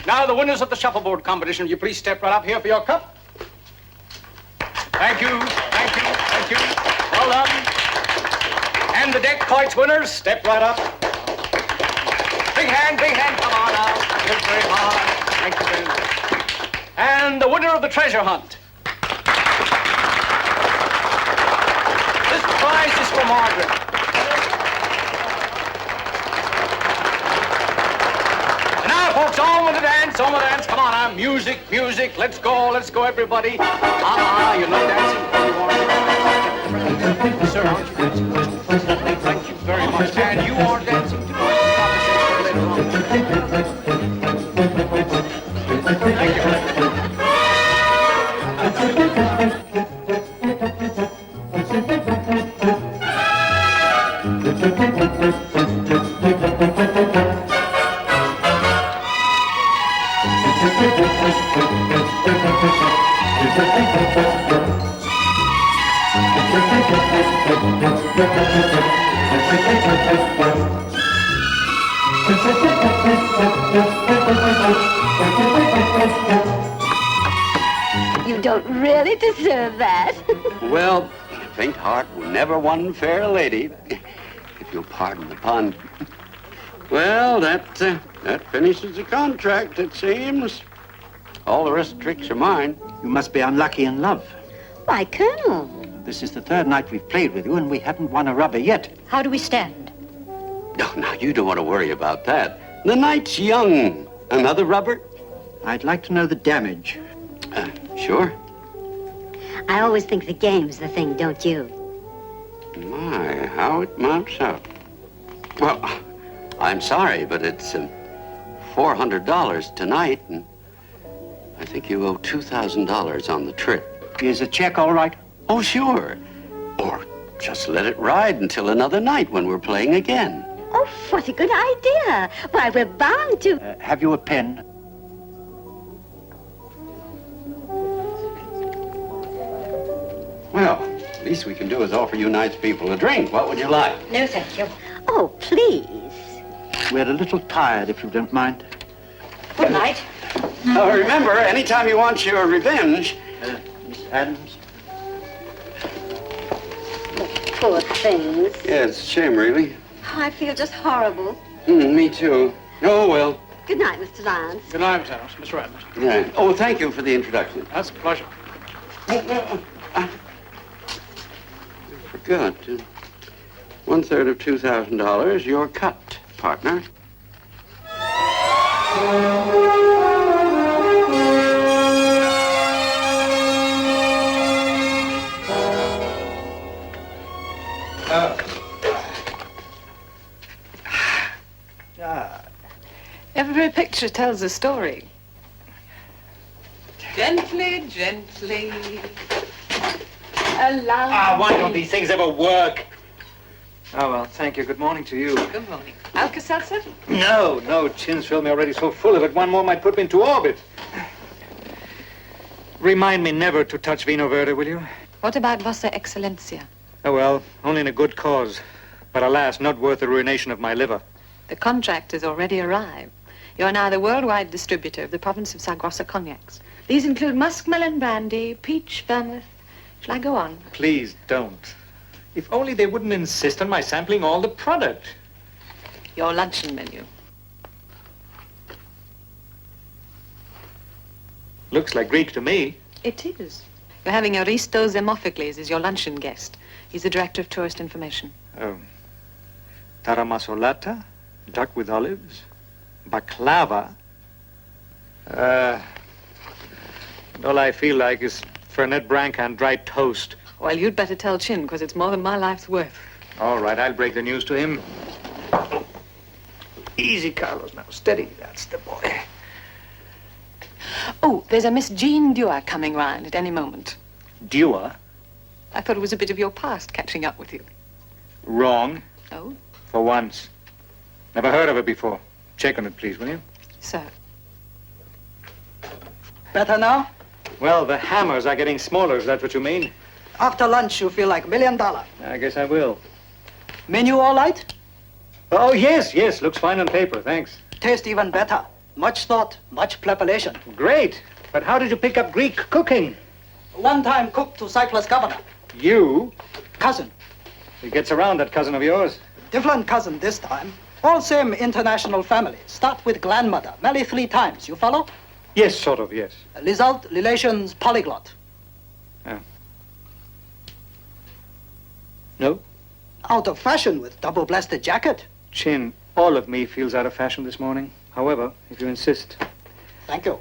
Now, the winners of the shuffleboard competition, will you please step right up here for your cup? Thank you, thank you, thank you. Well done. And the deck quoits winners, step right up. Big hand, come on now. That's very hard. Thank you very much. And the winner of the treasure hunt. This prize is for Margaret. Folks, on with the dance, on with the dance. Come on now, music, music. Let's go, everybody. You're not dancing. You sir, aren't you dancing? Thank you very much. And you are dancing too. Thank you. You don't really deserve that. Well, faint heart never won fair lady, if you'll pardon the pun. Well, that finishes the contract, it seems. All the rest of the tricks are mine. You must be unlucky in love. Why, Colonel? This is the third night we've played with you, and we haven't won a rubber yet. How do we stand? No, now, you don't want to worry about that. The night's young. Another rubber? I'd like to know the damage. Sure. I always think the game's the thing, don't you? My, how it mounts up. Well, I'm sorry, but it's $400 tonight, and I think you owe $2,000 on the trip. Is a check all right? Oh, sure. Or just let it ride until another night when we're playing again. Oh, what a good idea. Why, we're bound to... Have you a pen? Well, least we can do is offer you nice people a drink. What would you like? No, thank you. Oh, please. We're a little tired, if you don't mind. Good night. Remember, anytime you want your revenge... Miss Adams? Poor things. Yeah, it's a shame, really. Oh, I feel just horrible. Me too. Oh, well. Good night, Mr. Lyons. Good night, Miss Adams. Mr. Adams. Yeah. Oh, thank you for the introduction. That's a pleasure. I forgot. 1/3 of $2,000, your cut, partner. Every picture tells a story. Gently, gently. Allow Why don't these things ever work? Oh, well, thank you. Good morning to you. Good morning. Alka-Seltzer? No, chin's filled me already so full of it. One more might put me into orbit. Remind me never to touch Vino Verde, will you? What about Vossa Excellencia? Oh, well, only in a good cause. But alas, not worth the ruination of my liver. The contract has already arrived. You are now the worldwide distributor of the province of Saragossa cognacs. These include muskmelon brandy, peach, vermouth. Shall I go on? Please don't. If only they wouldn't insist on my sampling all the product. Your luncheon menu. Looks like Greek to me. It is. You're having Aristos Zemophocles as your luncheon guest. He's the director of tourist information. Oh. Taramasolata, duck with olives, baklava. All I feel like is Fernet Branca and dry toast. Well, you'd better tell Chin, because it's more than my life's worth. All right, I'll break the news to him. Easy, Carlos, now. Steady. That's the boy. Oh, there's a Miss Jean Dewar coming round at any moment. Dewar? I thought it was a bit of your past catching up with you. Wrong. Oh? For once. Never heard of it before. Check on it, please, will you? Sir. Better now? Well, the hammers are getting smaller, is that what you mean? After lunch, you feel like $1 million. I guess I will. Menu all right? Oh, yes. Looks fine on paper, thanks. Taste even better. Much thought, much preparation. Great. But how did you pick up Greek cooking? One-time cook to Cyprus governor. You? Cousin. He gets around, that cousin of yours. Different cousin this time. All same international family. Start with grandmother. Marry 3 times. You follow? Yes, sort of, yes. Result, relations, polyglot. No? Out of fashion with double-blasted jacket. Chin, all of me feels out of fashion this morning. However, if you insist. Thank you.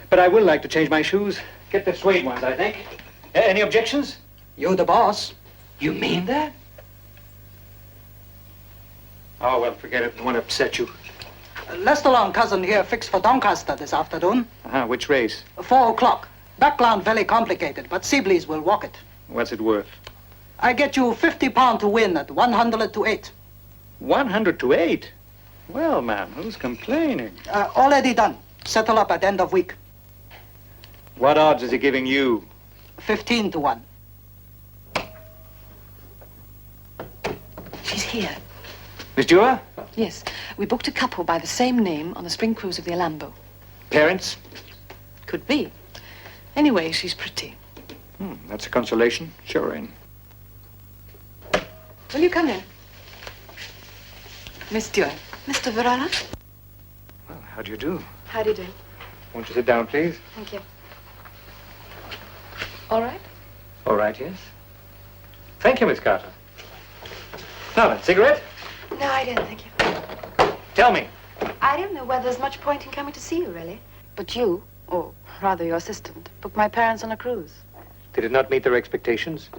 But I will like to change my shoes. Get the suede ones, I think. Any objections? You the boss. You mean that? Oh, well, forget it. I won't upset you. Restaurant cousin here fixed for Doncaster this afternoon. Which race? 4 o'clock. Background very complicated, but Seabreeze will walk it. What's it worth? I get you £50 to win at 100 to 8. 100 to 8? Well, ma'am, who's complaining? Already done. Settle up at end of week. What odds is he giving you? 15 to 1. She's here. Miss Dewar? Yes. We booked a couple by the same name on the spring cruise of the Alambo. Parents? Could be. Anyway, she's pretty. That's a consolation. Sure in. Will you come in? Miss Dewar. Mr. Verona? Well, how do you do? How do you do? Won't you sit down, please? Thank you. All right? All right, yes. Thank you, Miss Carter. Now then, cigarette? No, I don't, thank you. Tell me. I don't know whether there's much point in coming to see you, really. But you, or rather your assistant, booked my parents on a cruise. Did it not meet their expectations?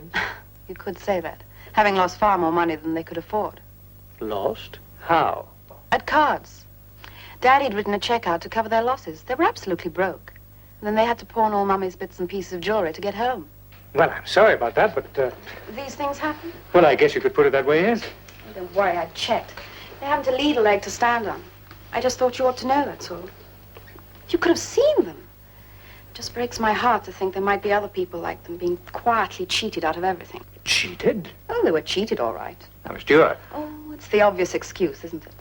You could say that, having lost far more money than they could afford. Lost? How? At cards. Daddy had written a check out to cover their losses. They were absolutely broke. And then they had to pawn all Mummy's bits and pieces of jewelry to get home. Well, I'm sorry about that, but, These things happen? well, I guess you could put it that way, yes? Oh, don't worry, I checked. They haven't a lead a leg to stand on. I just thought you ought to know, that's all. You could have seen them. It just breaks my heart to think there might be other people like them being quietly cheated out of everything. Cheated? Oh, they were cheated, all right. Now, Miss Dewar. Oh, it's the obvious excuse, isn't it?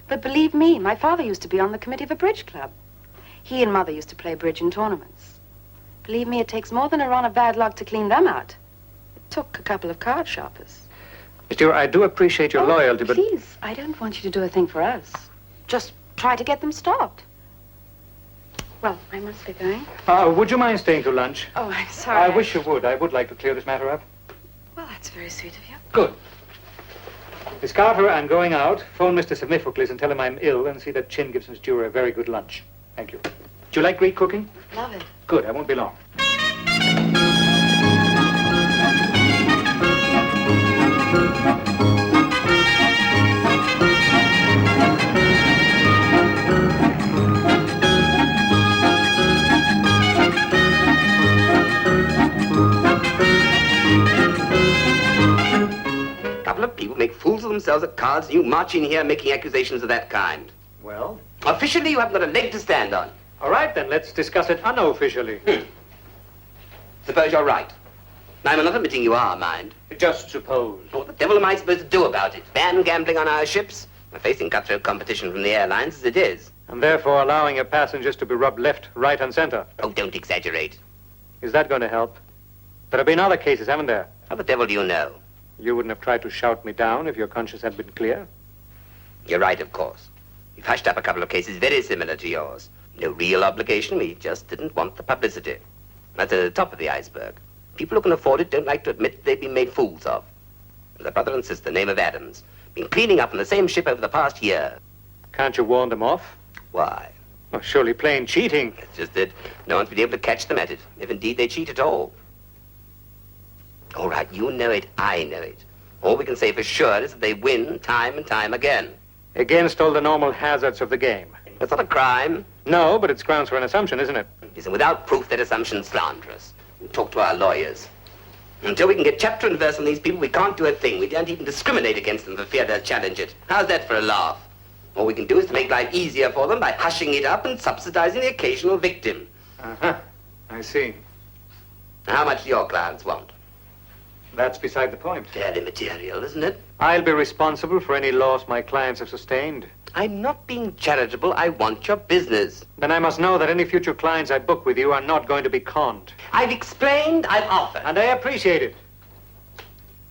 But believe me, my father used to be on the committee of a bridge club. He and Mother used to play bridge in tournaments. Believe me, it takes more than a run of bad luck to clean them out. It took a couple of card sharpers. Miss Dewar, I do appreciate your loyalty, but... Please, I don't want you to do a thing for us. Just try to get them stopped. Well, I must be going. Would you mind staying to lunch? Oh, I'm sorry. I wish you would. I would like to clear this matter up. Well, that's very sweet of you. Good. Miss Carter, I'm going out. Phone Mr. Semifocles and tell him I'm ill and see that Chin gives Miss Dewar a very good lunch. Thank you. Do you like Greek cooking? Love it. Good. I won't be long. Couple of people make fools of themselves at cards, and you march in here making accusations of that kind. Well? Officially, you haven't got a leg to stand on. All right, then. Let's discuss it unofficially. Suppose you're right. I'm not admitting you are, mind. Just suppose. What the devil am I supposed to do about it? Ban gambling on our ships? We're facing cutthroat competition from the airlines as it is. And therefore allowing your passengers to be rubbed left, right, and center. Oh, don't exaggerate. Is that going to help? There have been other cases, haven't there? How the devil do you know? You wouldn't have tried to shout me down if your conscience had been clear. You're right, of course. We've hushed up a couple of cases very similar to yours. No real obligation, we just didn't want the publicity. That's at the top of the iceberg. People who can afford it don't like to admit they've been made fools of. The brother and sister, name of Adams, been cleaning up on the same ship over the past year. Can't you warn them off? Why? Oh, surely plain cheating. It's just that no one's been able to catch them at it, if indeed they cheat at all. All right, you know it, I know it. All we can say for sure is that they win time and time again. Against all the normal hazards of the game. That's not a crime. No, but it's grounds for an assumption, isn't it? Yes, and without proof, that assumption's slanderous. We'll talk to our lawyers. Until we can get chapter and verse on these people, we can't do a thing. We don't even discriminate against them for fear they'll challenge it. How's that for a laugh? All we can do is to make life easier for them by hushing it up and subsidizing the occasional victim. Uh-huh. I see. How much do your clients want? That's beside the point. Fairly material, isn't it? I'll be responsible for any loss my clients have sustained. I'm not being charitable. I want your business. Then I must know that any future clients I book with you are not going to be conned. I've explained, I've offered. And I appreciate it.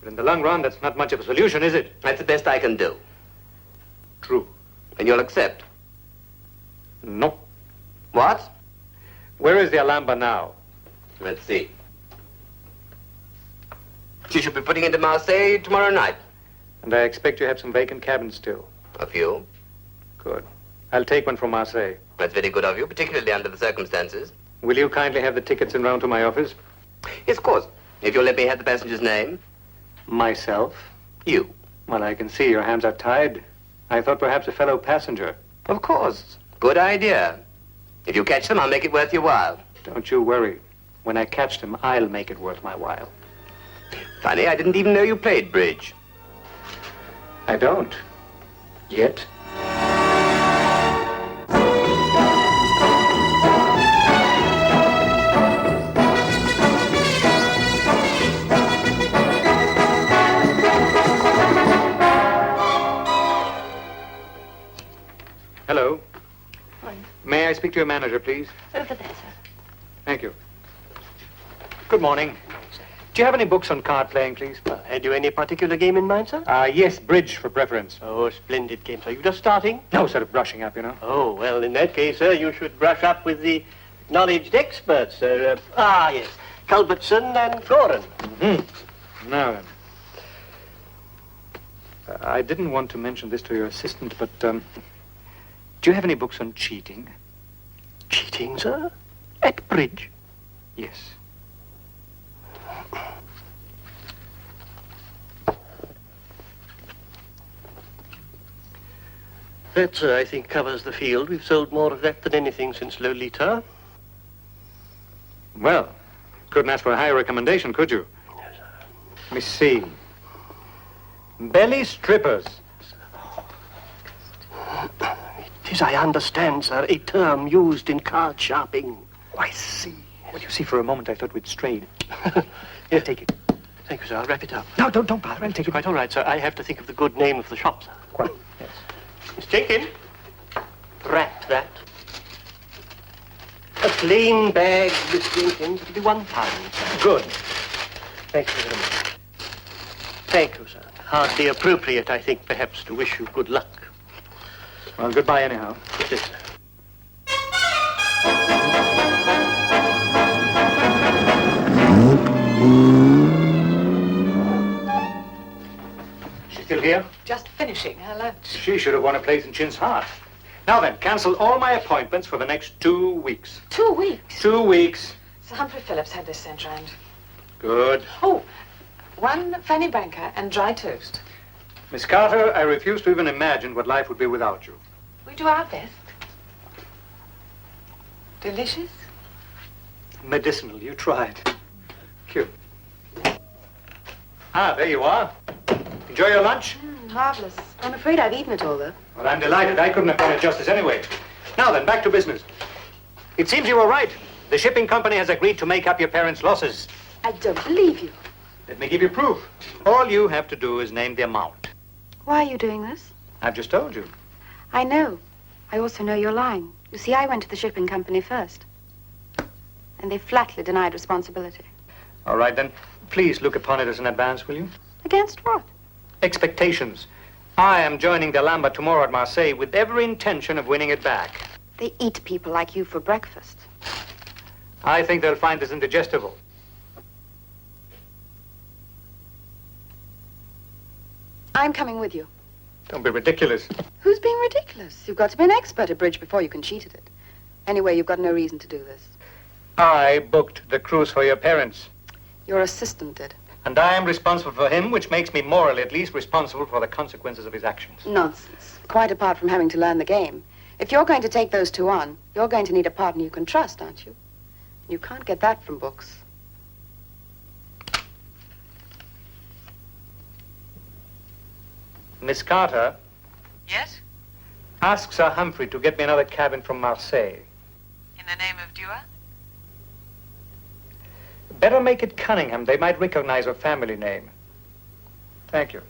But in the long run, that's not much of a solution, is it? That's the best I can do. True. And you'll accept? No. What? Where is the Alhambra now? Let's see. She should be putting into Marseille tomorrow night. And I expect you have some vacant cabins still. A few. Good. I'll take one from Marseille. That's very good of you, particularly under the circumstances. Will you kindly have the tickets and round to my office? Yes, of course. If you'll let me have the passenger's name. Myself? You. Well, I can see your hands are tied. I thought perhaps a fellow passenger. Of course. Good idea. If you catch them, I'll make it worth your while. Don't you worry. When I catch them, I'll make it worth my while. Funny, I didn't even know you played bridge. I don't. Yet. Hello. Morning. May I speak to your manager, please? Over there, sir. Thank you. Good morning. Do you have any books on card playing, please? Had you any particular game in mind, sir? Yes, bridge for preference. Oh, splendid game, sir. You just starting? No, sort of brushing up, you know. Oh, well, in that case, sir, you should brush up with the acknowledged experts, sir. Yes. Culbertson and Goran. Mm-hmm. Now then. I didn't want to mention this to your assistant, but, do you have any books on cheating? Cheating, sir? At bridge? Yes. That, sir, I think covers the field. We've sold more of that than anything since Lolita. Well, couldn't ask for a higher recommendation, could you? Yes, sir. Let me see. Belly strippers. It is, I understand, sir, a term used in card sharping. Oh, I see. Well, you see, for a moment I thought we'd strayed. Here, Take it. Thank you, sir. I'll wrap it up. No, don't bother. I'll take it. Quite all right, sir. I have to think of the good name of the shop, sir. Quite. Yes. Miss Jenkins, wrap that. A plain bag, Miss Jenkins. It'll be £1. Good. Thank you very much. Thank you, sir. Hardly appropriate, I think, perhaps, to wish you good luck. Well, goodbye anyhow. Yes, sir. She's still here? Just finishing her lunch. She should have won a place in Chin's heart. Now then, cancel all my appointments for the next 2 weeks. 2 weeks. 2 weeks. Sir Humphrey Phillips had this sent round. Good. Oh, 1 Fanny Branca and dry toast. Miss Carter, I refuse to even imagine what life would be without you. We do our best. Delicious? Medicinal, you tried. Cute. Ah, there you are. Enjoy your lunch? Marvelous. I'm afraid I've eaten it all, though. Well, I'm delighted. I couldn't have done it justice anyway. Now then, back to business. It seems you were right. The shipping company has agreed to make up your parents' losses. I don't believe you. Let me give you proof. All you have to do is name the amount. Why are you doing this? I've just told you. I know. I also know you're lying. You see, I went to the shipping company first. And they flatly denied responsibility. All right, then. Please look upon it as an advance, will you? Against what? Expectations. I am joining the Lamba tomorrow at Marseille with every intention of winning it back. They eat people like you for breakfast. I think they'll find this indigestible. I'm coming with you. Don't be ridiculous. Who's being ridiculous? You've got to be an expert at bridge before you can cheat at it. Anyway, you've got no reason to do this. I booked the cruise for your parents. Your assistant did. And I am responsible for him, which makes me morally at least responsible for the consequences of his actions. Nonsense. Quite apart from having to learn the game. If you're going to take those two on, you're going to need a partner you can trust, aren't you? You can't get that from books. Miss Carter. Yes? Ask Sir Humphrey to get me another cabin from Marseille. In the name of Dewar? Better make it Cunningham. They might recognize her family name. Thank you.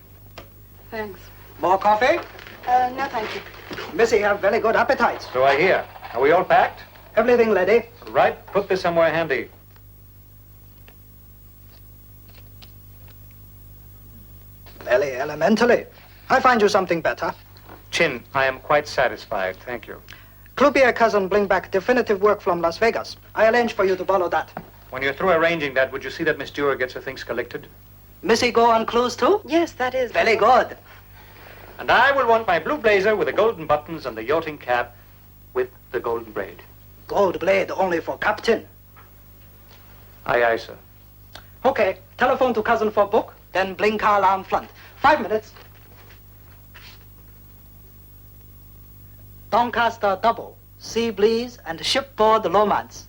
Thanks. More coffee? No, thank you. Missy have very good appetite. So I hear. Are we all packed? Everything ready? Right. Put this somewhere handy. Very elementally. I find you something better. Chin, I am quite satisfied. Thank you. Croupier cousin bring back definitive work from Las Vegas. I arrange for you to borrow that. When you're through arranging that, would you see that Miss Dewar gets her things collected? Missy go on cruise too? Yes, that is. Very good. And I will want my blue blazer with the golden buttons and the yachting cap with the golden braid. Gold blade only for captain. Aye, aye, sir. Okay, telephone to cousin for book, then bring car alarm front. 5 minutes. Doncaster double, sea breeze and shipboard romance.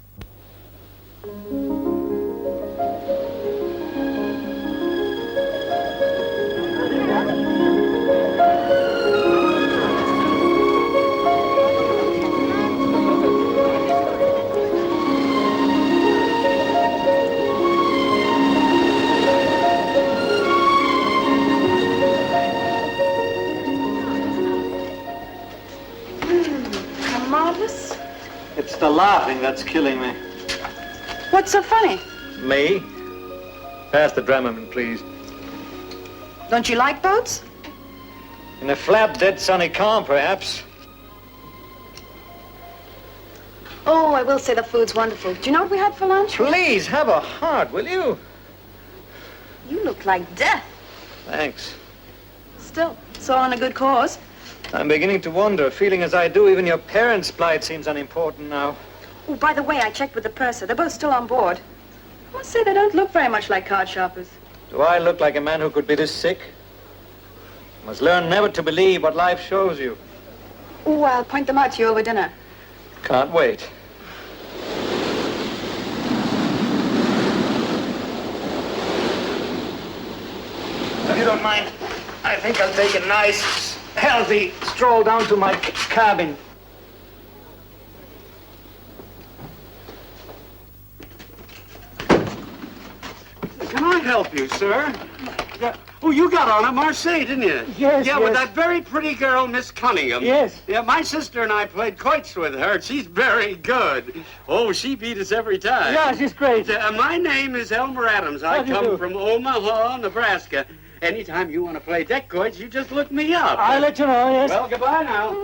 Marvelous. It's the laughing that's killing me. What's so funny? Me? Pass the Dramamine, please. Don't you like boats? In a flat, dead sunny calm, perhaps. Oh, I will say the food's wonderful. Do you know what we had for lunch? Please, have a heart, will you? You look like death. Thanks. Still, it's all in a good cause. I'm beginning to wonder. Feeling as I do, even your parents' plight seems unimportant now. Oh, by the way, I checked with the purser. They're both still on board. I must say they don't look very much like card sharpers. Do I look like a man who could be this sick? You must learn never to believe what life shows you. Oh, I'll point them out to you over dinner. Can't wait. If you don't mind, I think I'll take a nice, healthy stroll down to my cabin. Can I help you, sir? Yeah. Oh, you got on at Marseille, didn't you? Yes, Yeah, yes. with that very pretty girl, Miss Cunningham. Yes. Yeah, my sister and I played quoits with her. She's very good. Oh, she beat us every time. Yeah, she's great. My name is Elmer Adams. I How do you come do? from Omaha, Nebraska. Anytime you want to play deck quoits, you just look me up. I'll let you know, yes. Well, goodbye now.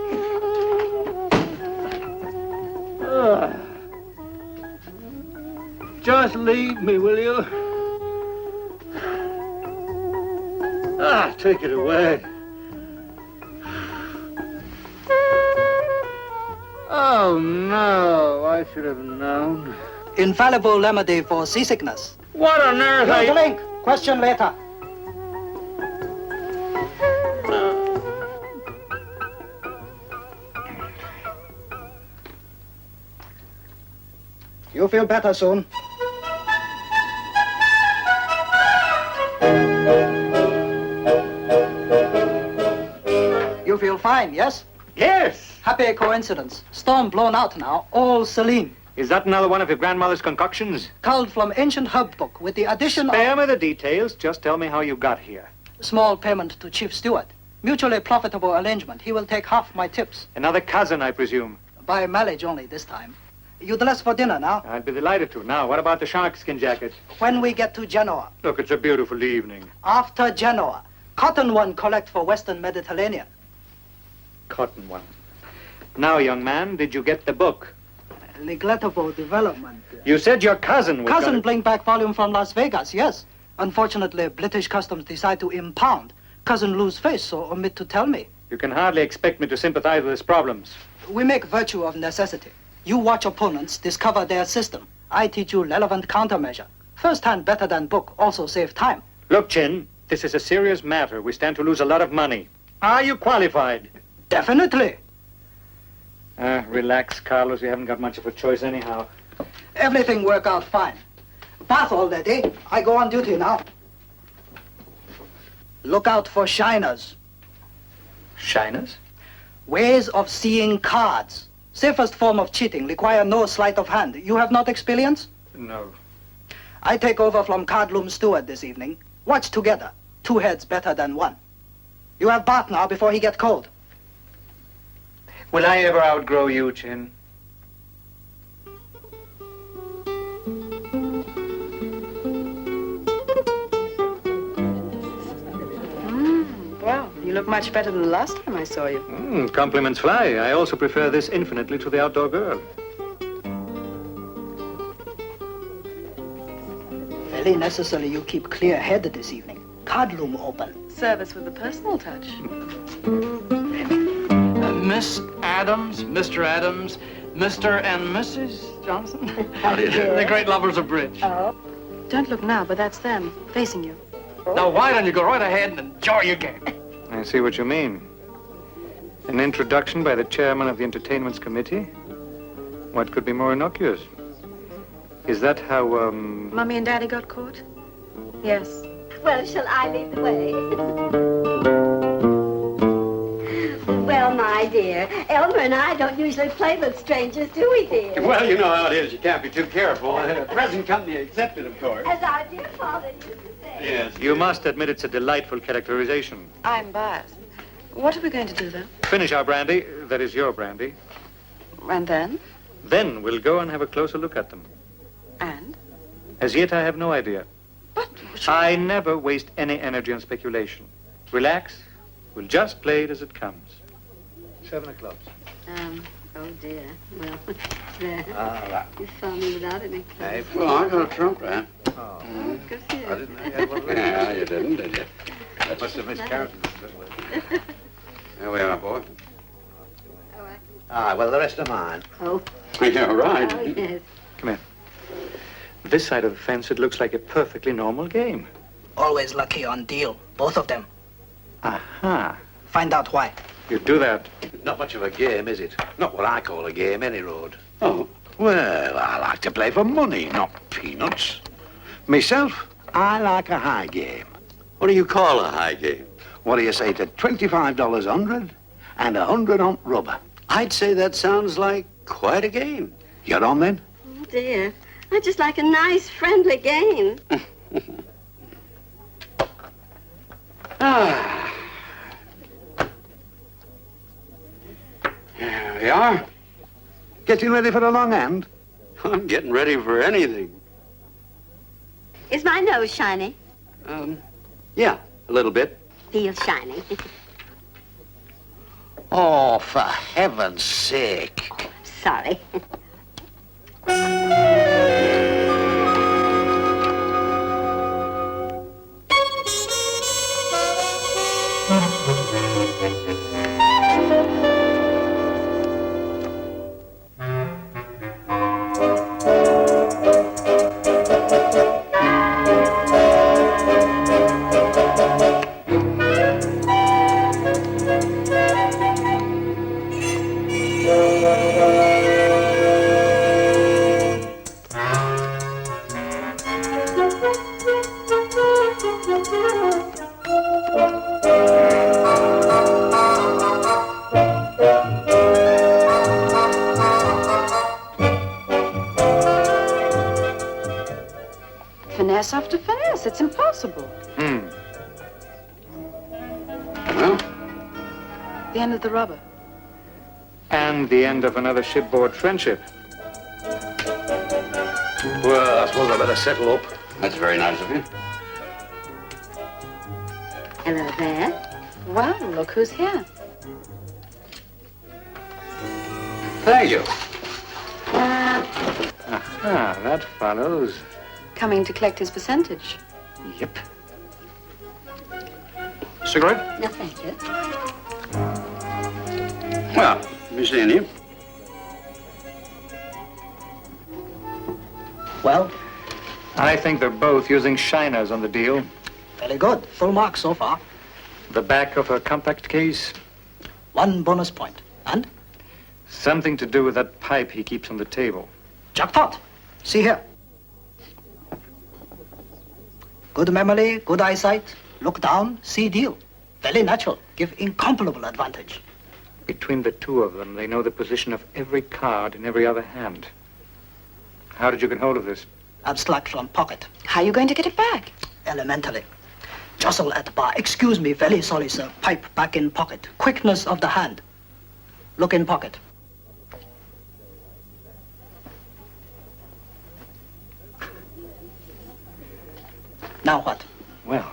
Just leave me, will you? Take it away. Oh, no. I should have known. Infallible remedy for seasickness. What on earth Here's the link. Question later. You feel better soon. You feel fine, yes? Yes. Happy coincidence. Storm blown out now, all Celine. Is that another one of your grandmother's concoctions? Culled from ancient herb book with the addition Spare me the details. Just tell me how you got here. of small payment to Chief Steward. Mutually profitable arrangement. He will take half my tips. Another cousin, I presume. By marriage only this time. You dress for dinner now? I'd be delighted to. Now, what about the sharkskin jacket? When we get to Genoa. Look, it's a beautiful evening. After Genoa. Cotton one collect for Western Mediterranean. Cotton one. Now, young man, did you get the book? Regrettable development. You said your cousin was Cousin gonna... bring back volume from Las Vegas, yes. Unfortunately, British customs decide to impound. Cousin lose face, so omit to tell me. You can hardly expect me to sympathize with his problems. We make virtue of necessity. You watch opponents, discover their system. I teach you relevant countermeasure. First hand better than book, also save time. Look, Chin, this is a serious matter. We stand to lose a lot of money. Are you qualified? Definitely. Relax, Carlos. You haven't got much of a choice anyhow. Everything work out fine. Bath already. I go on duty now. Look out for shiners. Shiners? Ways of seeing cards. Safest form of cheating, require no sleight of hand. You have not experience? No. I take over from cardroom steward this evening. Watch together. 2 heads better than 1. You have bath now before he get cold. Will I ever outgrow you, Chin? Well, you look much better than the last time I saw you. Compliments fly. I also prefer this infinitely to the outdoor girl. Very necessary you keep clear head this evening. Cardroom open. Service with a personal touch. Miss Adams, Mr. Adams, Mr. and Mrs. Johnson. How do you do? They're great lovers of bridge. Don't look now, but that's them, facing you. Now, why don't you go right ahead and enjoy your game? I see what you mean. An introduction by the chairman of the entertainments committee? What could be more innocuous? Is that how, Mummy and Daddy got caught? Yes. Well, shall I lead the way? Well, my dear, Elmer and I don't usually play with strangers, do we, dear? Well, you know how it is. You can't be too careful. Present company accepted, of course. As our dear father used to say. Yes. You must admit it's a delightful characterization. I'm biased. What are we going to do, then? Finish our brandy. That is your brandy. And then? Then we'll go and have a closer look at them. And? As yet, I have no idea. But... I never waste any energy on speculation. Relax. We'll just play it as it comes. 7 o'clock. Oh, dear. Well, there. All right. You saw me without any Hey, clothes. well, I got a trump, man. Oh, good for you. I didn't know you had one of those. Yeah, you didn't, did you? That must have miscalculated. There we are, boy. Ah, well, the rest are mine. Oh. Yeah, right. Oh, yes. Come here. This side of the fence, it looks like a perfectly normal game. Always lucky on deal. Both of them. Aha. Find out why. You do that. Not much of a game, is it? Not what I call a game, any road. Oh. Well, I like to play for money, not peanuts. Myself, I like a high game. What do you call a high game? What do you say to $25 100 and 100 on rubber? I'd say that sounds like quite a game. You're on, then? Oh, dear. I just like a nice, friendly game. Ah. Here we are. Getting ready for the long hand? I'm getting ready for anything. Is my nose shiny? Yeah, a little bit. Feels shiny. Oh, for heaven's sake. Sorry. Finesse after finesse. It's impossible. Well, The end of the rubber. And the end of another shipboard friendship. Well, I suppose I better settle up. that's very nice of you. Hello there. Well, look who's here. Thank you. Aha, that follows. Coming to collect his percentage. Yep. Cigarette? No, thank you. Well, be seeing you. Well, I think they're both using shiners on the deal. very good. Full mark so far. The back of her compact case, 1 bonus point. And? something to do with that pipe he keeps on the table. Jackpot. See here. Good memory, good eyesight. Look down, see deal. Very natural. Give incomparable advantage. Between the two of them, they know the position of every card in every other hand. How did you get hold of this? Abstract from pocket. How are you going to get it back? Elementally. Jostle at bar. Excuse me, very sorry, sir. Pipe back in pocket. Quickness of the hand. Look in pocket. Now what? Well,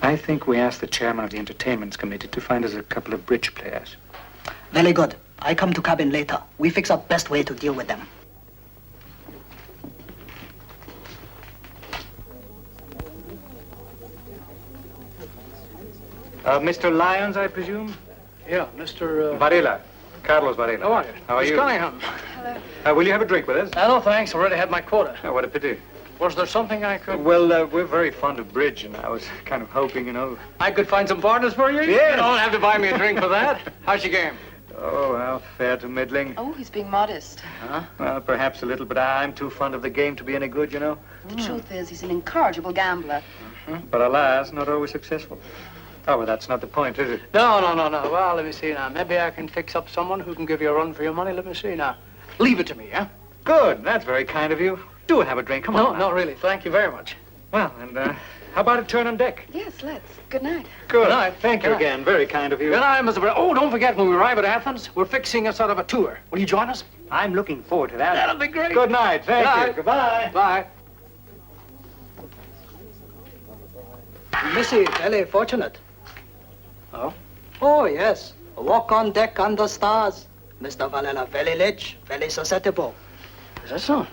I think we asked the chairman of the entertainments committee to find us a couple of bridge players. Very good. I come to cabin later. We fix up best way to deal with them. Mr. Lyons, I presume? Yeah, Mr. Varela. Carlos Varela. How are you? How are Miss you? Cunningham. Will you have a drink with us? No, thanks. Already had my quota. Oh, what a pity. Was there something I could... Well, we're very fond of bridge, and I was kind of hoping, you know. I could find some partners for you? Yes. You don't have to buy me a drink for that. How's your game? Oh, well, fair to middling. Oh, he's being modest. Huh? Well, perhaps a little, but I'm too fond of the game to be any good, you know. The truth is, he's an incorrigible gambler. But alas, not always successful. Oh, well, that's not the point, is it? No. Well, let me see now. Maybe I can fix up someone who can give you a run for your money. Let me see now. Leave it to me, huh? Good. That's very kind of you. Do have a drink. Come on. No, really. Thank you very much. Well, and how about a turn on deck? Yes, let's. Good night. Good. Good night. Thank you Good night. again. Very kind of you. Good night, Mr. Brown. Oh, don't forget, when we arrive at Athens, we're fixing a sort of a tour. Will you join us? I'm looking forward to that. That'll be great. Good night. Thank Good you. night. Goodbye. Bye. Missy, very fortunate. Oh? Oh, yes. A walk on deck under stars. Mr. Varela, very rich, very susceptible. Is that so?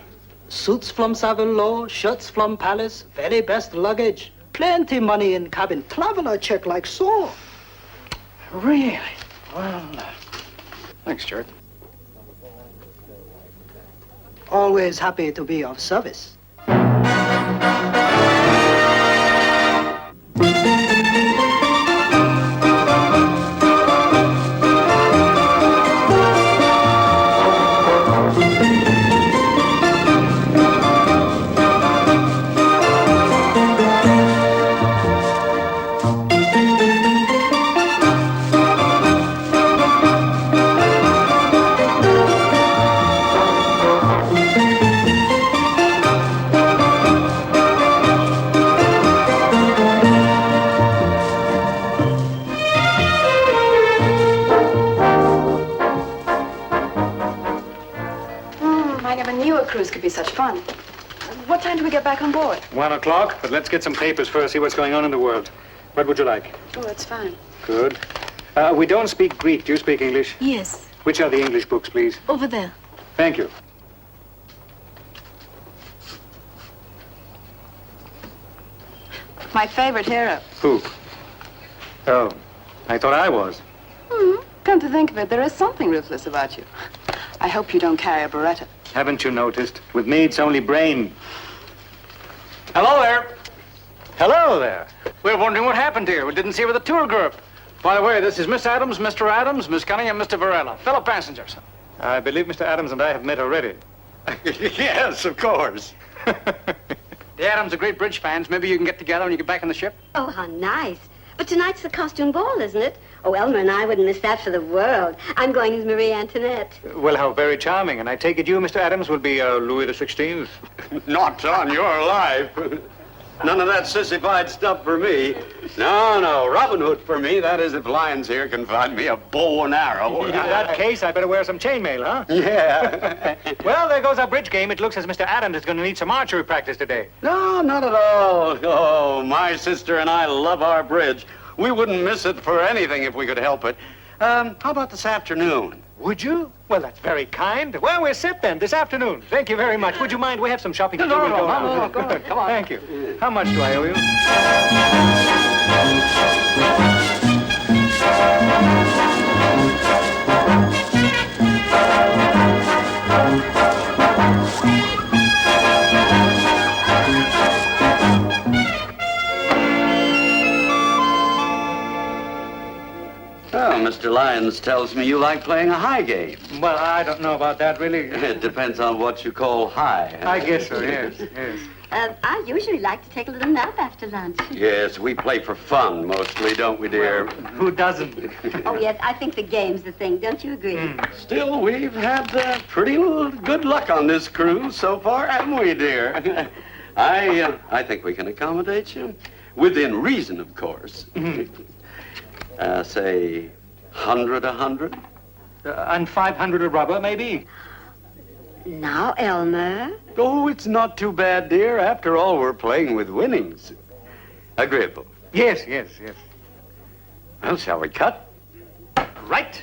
Suits from Savile, shirts from Palace, very best luggage. Plenty money in cabin. Traveler check like so. Really? Well, thanks, Stuart. Always happy to be of service. I never knew a cruise could be such fun. What time do we get back on board? 1 o'clock, but let's get some papers first, see what's going on in the world. What would you like? Oh, that's fine. Good. We don't speak Greek. Do you speak English? Yes, Which are the English books, please? over there. Thank you. My favorite hero. Who? Oh, I thought I was. Come to think of it, there is something ruthless about you. I hope you don't carry a Beretta. Haven't you noticed? With me, it's only brain. Hello there. Hello there. We're wondering what happened here. We didn't see you with the tour group. By the way, this is Miss Adams, Mr. Adams, Miss Cunningham, Mr. Varela. Fellow passengers. I believe Mr. Adams and I have met already. Yes, of course. The Adams are great bridge fans. Maybe you can get together when you get back on the ship. Oh, how nice. But tonight's the costume ball, isn't it? Oh, Elmer and I wouldn't miss that for the world. I'm going as Marie Antoinette. Well, how very charming. And I take it you, Mr. Adams, will be Louis XVI? Not on your life. None of that sissified stuff for me. No, Robin Hood for me. That is, if lions here can find me a bow and arrow. In that case, I better wear some chainmail, huh? Yeah. Well, there goes our bridge game. It looks as Mr. Adams is going to need some archery practice today. No, not at all. Oh, my sister and I love our bridge. We wouldn't miss it for anything if we could help it. How about this afternoon? Would you? Well, that's very kind. Well, we're set then, this afternoon. Thank you very much. Would you mind? We have some shopping to do. No, Go on. Come on. Thank you. How much do I owe you? Well, Mr. Lyons tells me you like playing a high game. Well, I don't know about that, really. It depends on what you call high. I guess so, yes. I usually like to take a little nap after lunch. Yes, we play for fun mostly, don't we, dear? Well, who doesn't? Oh, yes, I think the game's the thing. Don't you agree? Still, we've had pretty good luck on this cruise so far, haven't we, dear? I think we can accommodate you. Within reason, of course. Say, 100. And 500 a rubber, maybe? Now, Elmer. Oh, it's not too bad, dear. After all, we're playing with winnings. Agreeable. Yes. Well, shall we cut? Right.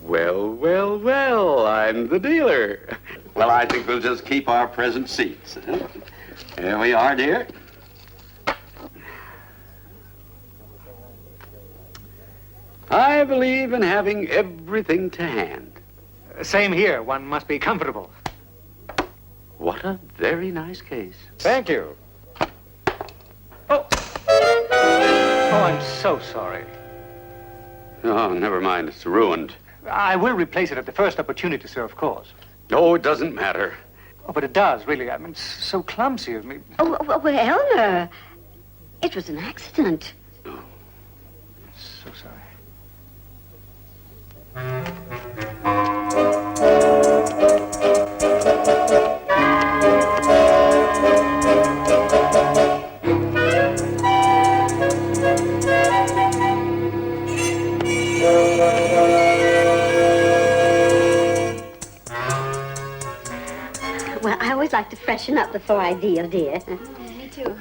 Well, I'm the dealer. Well, I think we'll just keep our present seats. Here we are, dear. I believe in having everything to hand. Same here. One must be comfortable. What a very nice case. Thank you. Oh, I'm so sorry. Oh, never mind. It's ruined. I will replace it at the first opportunity, sir, of course. Oh, it doesn't matter. Oh, but it does, really. I mean, it's so clumsy of me. Oh, well, Elmer, it was an accident. So sorry. Well, I always like to freshen up before I deal, dear. Me too.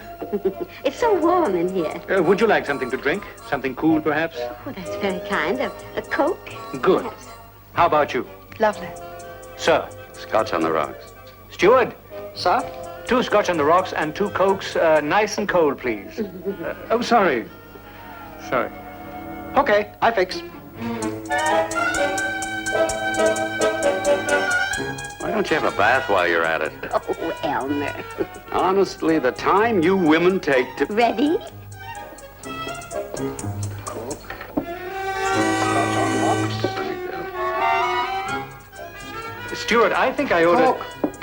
It's so warm in here. Would you like something to drink? Something cool, perhaps? Oh, that's very kind. A Coke? Good. Perhaps. How about you? Lovely. Sir. Scotch on the rocks. Steward. Sir? 2 Scotch on the rocks and 2 Cokes, nice and cold, please. Oh, sorry. Sorry. Okay, I fix. Why don't you have a bath while you're at it? Oh, Elmer. Honestly, the time you women take to... Ready? Steward, I think I ordered...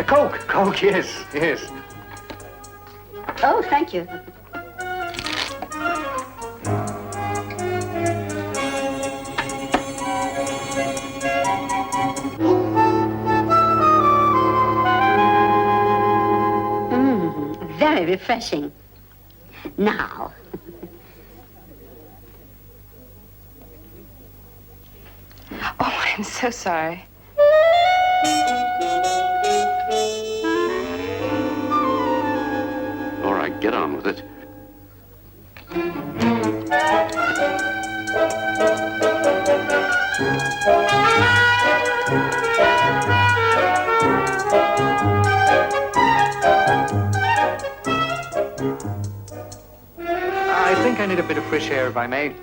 Coke. Coke, yes. Oh, thank you. Very refreshing. Now. Oh, I'm so sorry. All right, get on with it. I think I need a bit of fresh air, if I may.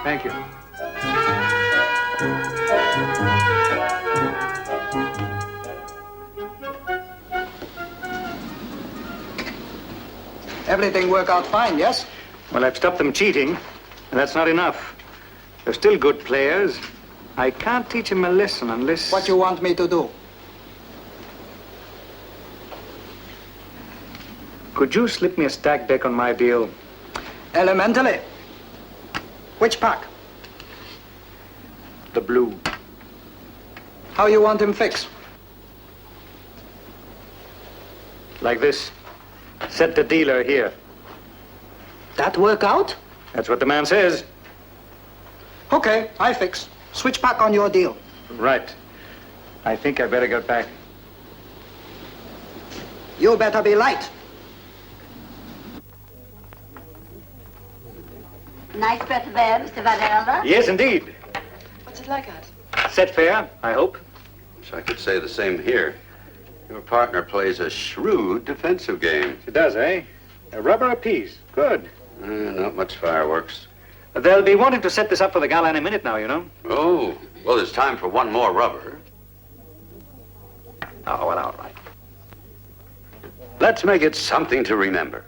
Thank you. Everything work out fine, yes? Well, I've stopped them cheating, and that's not enough. They're still good players. I can't teach them a lesson unless... What you want me to do? Could you slip me a stack deck on my deal? Elementally. Which pack? The blue. How you want him fixed? Like this. Set the dealer here. That work out? That's what the man says. Okay, I fix. Switch pack on your deal. Right. I think I better get back. You better be light. Nice breath of air, Mr. Varela. Yes, indeed. What's it like out? Set fair, I hope. Wish I could say the same here. Your partner plays a shrewd defensive game. She does, eh? A rubber apiece. Good. Not much fireworks. They'll be wanting to set this up for the gala in a minute now, you know. Oh, well, there's time for one more rubber. Oh, well, all right. Let's make it something to remember.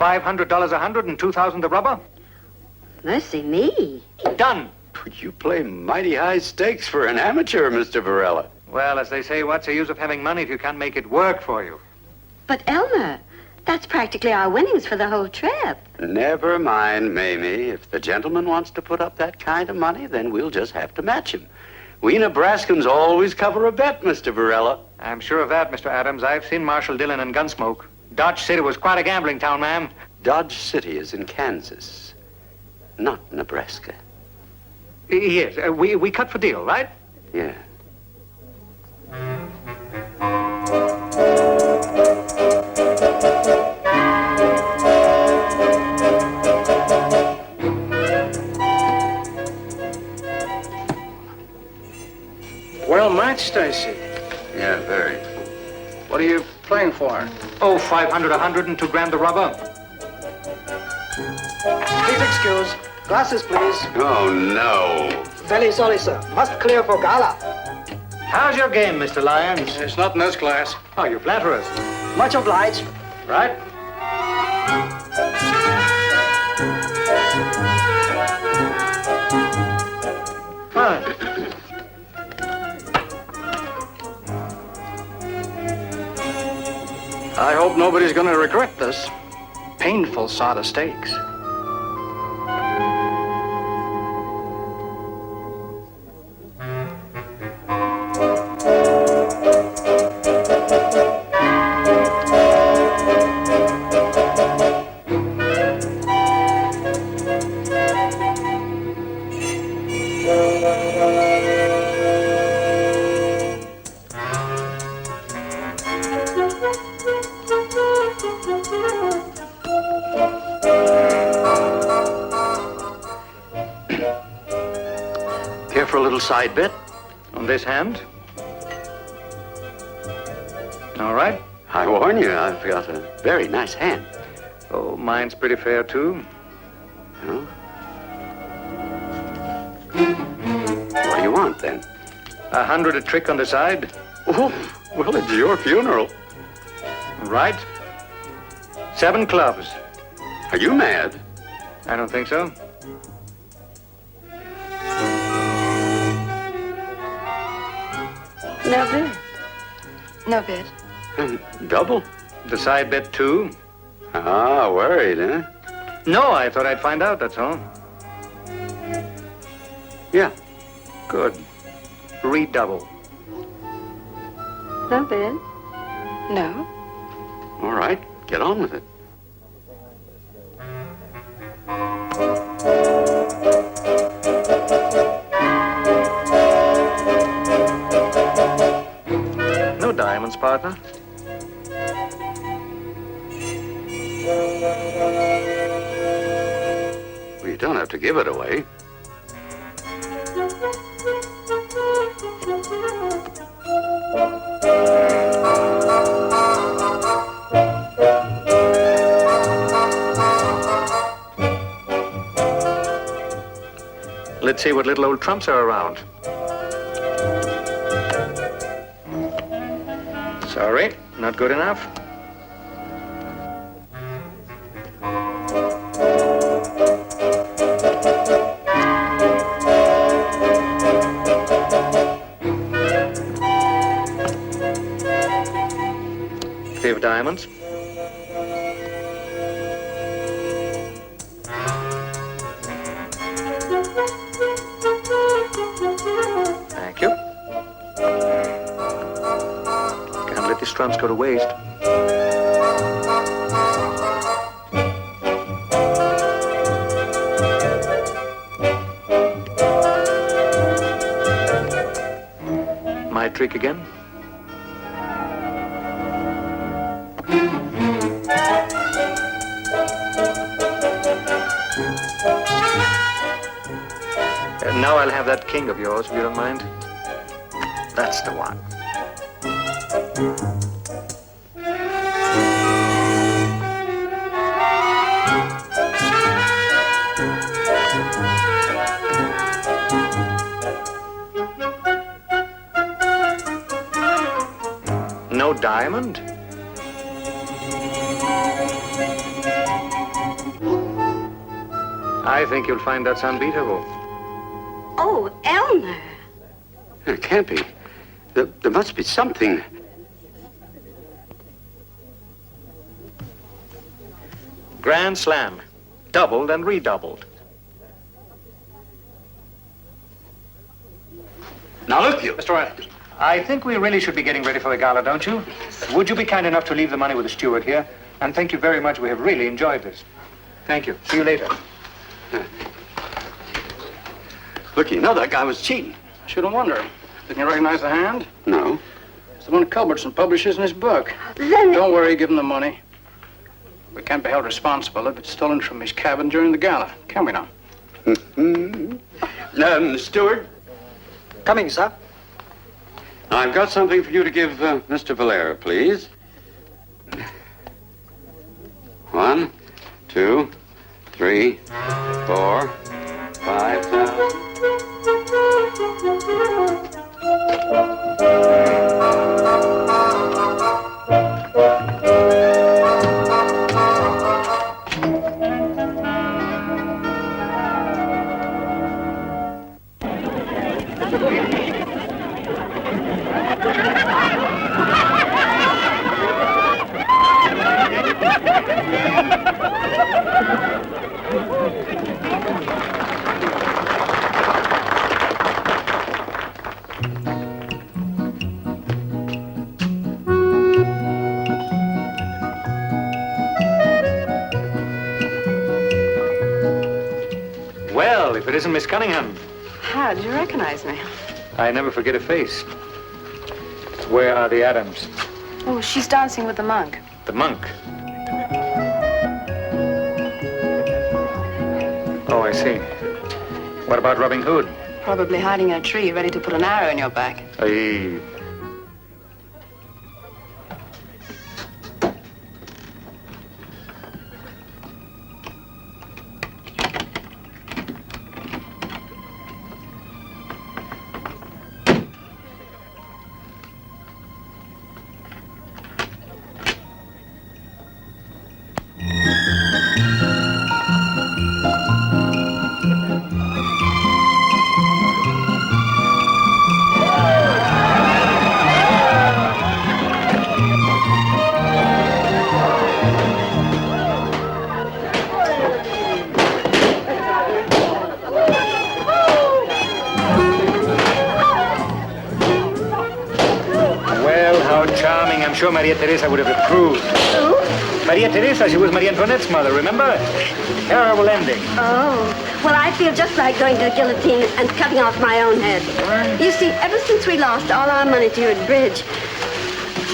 $500 a hundred and 2,000 the rubber? Mercy me. Done. You play mighty high stakes for an amateur, Mr. Varela. Well, as they say, what's the use of having money if you can't make it work for you? But Elmer, that's practically our winnings for the whole trip. Never mind, Mamie. If the gentleman wants to put up that kind of money, then we'll just have to match him. We Nebraskans always cover a bet, Mr. Varela. I'm sure of that, Mr. Adams. I've seen Marshal Dillon in Gunsmoke. Dodge City was quite a gambling town, ma'am. Dodge City is in Kansas, not Nebraska. Yes, we cut for deal, right? Yeah. Well matched, I see. Yeah, very. What are you playing for? Oh, 500 a hundred and 2 grand the rubber. Please excuse. Glasses, please. Oh, no. Very sorry, sir. Must clear for gala. How's your game, Mr. Lyons? It's not in this class. Oh, you flatter us. Much obliged. Right? Fine. I hope nobody's going to regret this. Painful sort of stakes. Care for a little side bet? On this hand. All right. I warn you, I've got a very nice hand. Oh, mine's pretty fair, too. Oh? What do you want, then? 100 a trick on the side. Oh, well, it's your funeral. Right. 7 clubs. Are you mad? I don't think so. No bid. No bid. Double? The side bet 2. Ah, worried, huh? No, I thought I'd find out, that's all. Yeah. Good. Redouble. No bid. No. All right, get on with it. No diamonds, partner. Well, you don't have to give it away. Let's see what little old trumps are around. Sorry, not good enough. Three of diamonds. his trumps go to waste. My trick again? Now I'll have that king of yours, if you don't mind. That's the one. No diamond? I think you'll find that's unbeatable. Oh, Elmer. It can't be. There must be something. Grand slam. Doubled and redoubled. Now look you. Mr. Adams, I think we really should be getting ready for the gala, don't you? Would you be kind enough to leave the money with the steward here? And thank you very much. We have really enjoyed this. Thank you. See you later. Look, you know that guy was cheating. Shouldn't wonder. Didn't you recognize the hand? No. It's the one Culbertson publishes in his book. Then... Don't worry, give him the money. We can't be held responsible if it's stolen from his cabin during the gala, can we now? Steward? Coming, sir. I've got something for you to give Mr. Valera, please. 1, 2, 3, 4, 5,000. Well, if it isn't Miss Cunningham. How did you recognize me? I never forget a face. Where are the Adams? Oh, she's dancing with the monk. The monk? Oh, I see. What about Robin Hood? Probably hiding in a tree, ready to put an arrow in your back. Aye. Sure Maria Teresa would have approved. Who? Maria Teresa, she was Marie Antoinette's mother, remember? Terrible ending. Oh, well, I feel just like going to the guillotine and cutting off my own head. You see, ever since we lost all our money to you at bridge,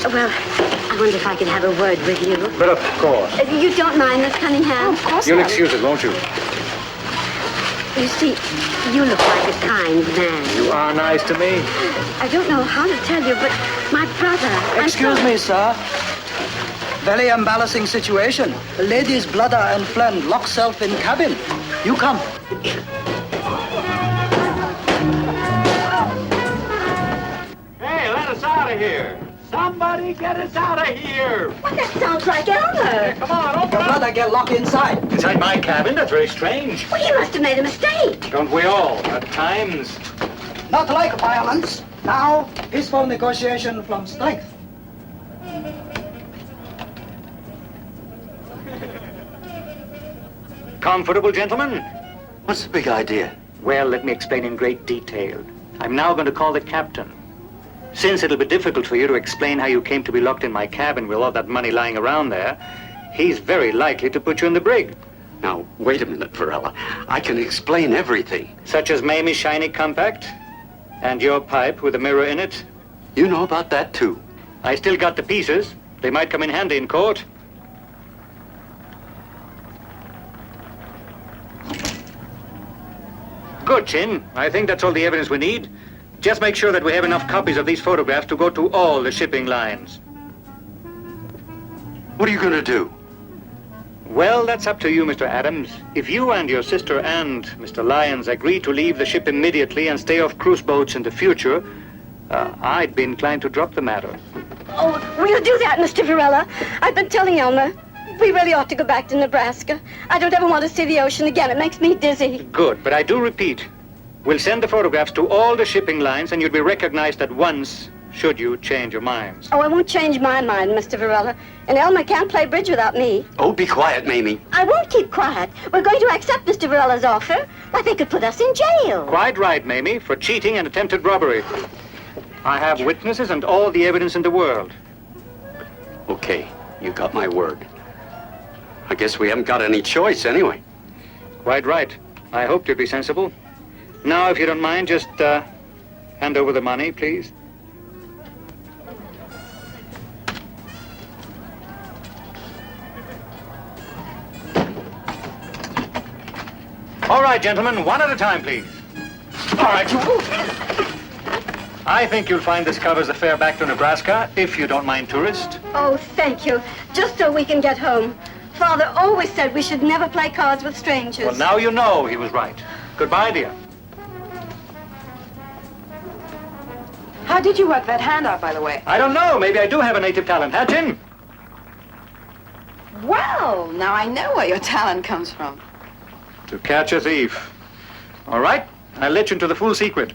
well, I wonder if I could have a word with you. But of course. You don't mind, Miss Cunningham? Oh, of course You'll not. excuse it, won't you? You see, you look like a kind man. You are nice to me. I don't know how to tell you, but my brother... Excuse me, sir. Very embarrassing situation. A lady's brother and friend lock self in cabin. You come. Hey, let us out of here. Somebody get us out of here. Well, that sounds like Elmer. Come on, open Your up. brother get locked inside. Inside my cabin? That's very strange. Well, he must have made a mistake. Don't we all, at times? Not like violence. Now, peaceful negotiation from strength. Comfortable, gentlemen? What's the big idea? Well, let me explain in great detail. I'm now going to call the captain. Since it'll be difficult for you to explain how you came to be locked in my cabin with all that money lying around there, he's very likely to put you in the brig. Now, wait a minute, Varela. I can explain everything. Such as Mamie's shiny compact and your pipe with a mirror in it. You know about that, too. I still got the pieces. They might come in handy in court. Good, Chin. I think that's all the evidence we need. Just make sure that we have enough copies of these photographs to go to all the shipping lines. What are you going to do? Well, that's up to you, Mr. Adams. If you and your sister and Mr. Lyons agree to leave the ship immediately and stay off cruise boats in the future, I'd be inclined to drop the matter. Oh, will you do that, Mr. Varela? I've been telling Elmer. We really ought to go back to Nebraska. I don't ever want to see the ocean again. It makes me dizzy. Good, but I do repeat, we'll send the photographs to all the shipping lines and you'll be recognized at once should you change your minds. Oh, I won't change my mind, Mr. Varela. And Elmer can't play bridge without me. Oh, be quiet, Mamie. I won't keep quiet. We're going to accept Mr. Varela's offer. Why, they could put us in jail. Quite right, Mamie, for cheating and attempted robbery. I have witnesses and all the evidence in the world. Okay, you got my word. I guess we haven't got any choice anyway. Quite right. I hoped you'd be sensible. Now, if you don't mind, just hand over the money, please. All right, gentlemen, one at a time, please. All right, you. I think you'll find this covers the fare back to Nebraska, if you don't mind, tourist. Oh, thank you. Just so we can get home. Father always said we should never play cards with strangers. Well, now you know he was right. Goodbye, dear. How did you work that hand out, by the way? I don't know. Maybe I do have a native talent. Huh, Jim? Well, now I know where your talent comes from. To catch a thief. All right, I'll let you into the full secret.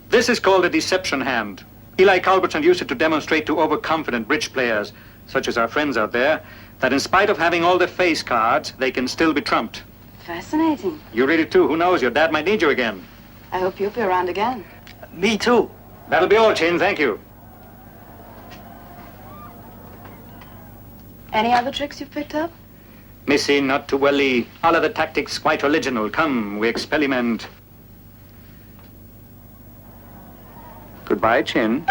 This is called a deception hand. Eli Culbertson used it to demonstrate to overconfident bridge players, such as our friends out there, that in spite of having all the face cards, they can still be trumped. Fascinating. You read it too. Who knows? Your dad might need you again. I hope you'll be around again. Me too. That'll be all, Chin. Thank you. Any other tricks you've picked up? Missy, not to welly. All of the tactics quite original. Come, we experiment. Goodbye, Chin.